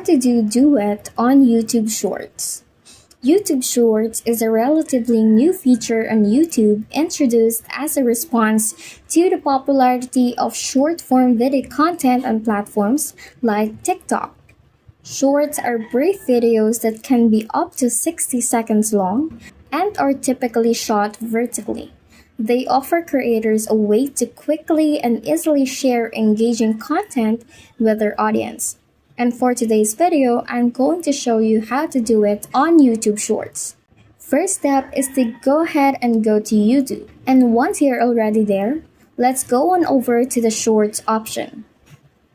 How to do Duet on YouTube Shorts. YouTube Shorts is a relatively new feature on YouTube introduced as a response to the popularity of short-form video content on platforms like TikTok. Shorts are brief videos that can be up to 60 seconds long and are typically shot vertically. They offer creators a way to quickly and easily share engaging content with their audience. And for today's video, I'm going to show you how to do it on YouTube Shorts. First step is to go ahead and go to YouTube. And once you're already there, let's go on over to the Shorts option.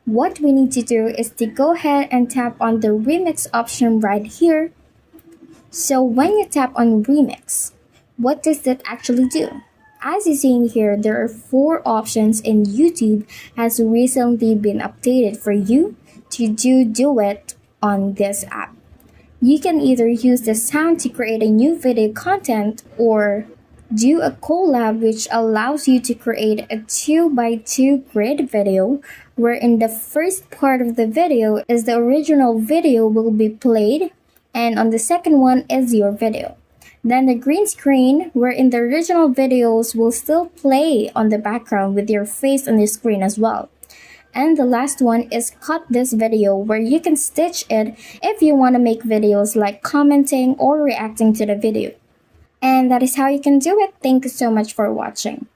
What we need to do is to go ahead and tap on the remix option right here. So when you tap on remix, what does that actually do? As you see in here, there are 4 options in YouTube has recently been updated for you to do Duet on this app. You can either use the sound to create a new video content or do a collab, which allows you to create a 2x2 grid video wherein the first part of the video is the original video will be played and on the second one is your video. Then the green screen wherein the original videos will still play on the background with your face on the screen as well. And the last one is cut this video where you can stitch it if you want to make videos like commenting or reacting to the video. And that is how you can do it. Thank you so much for watching.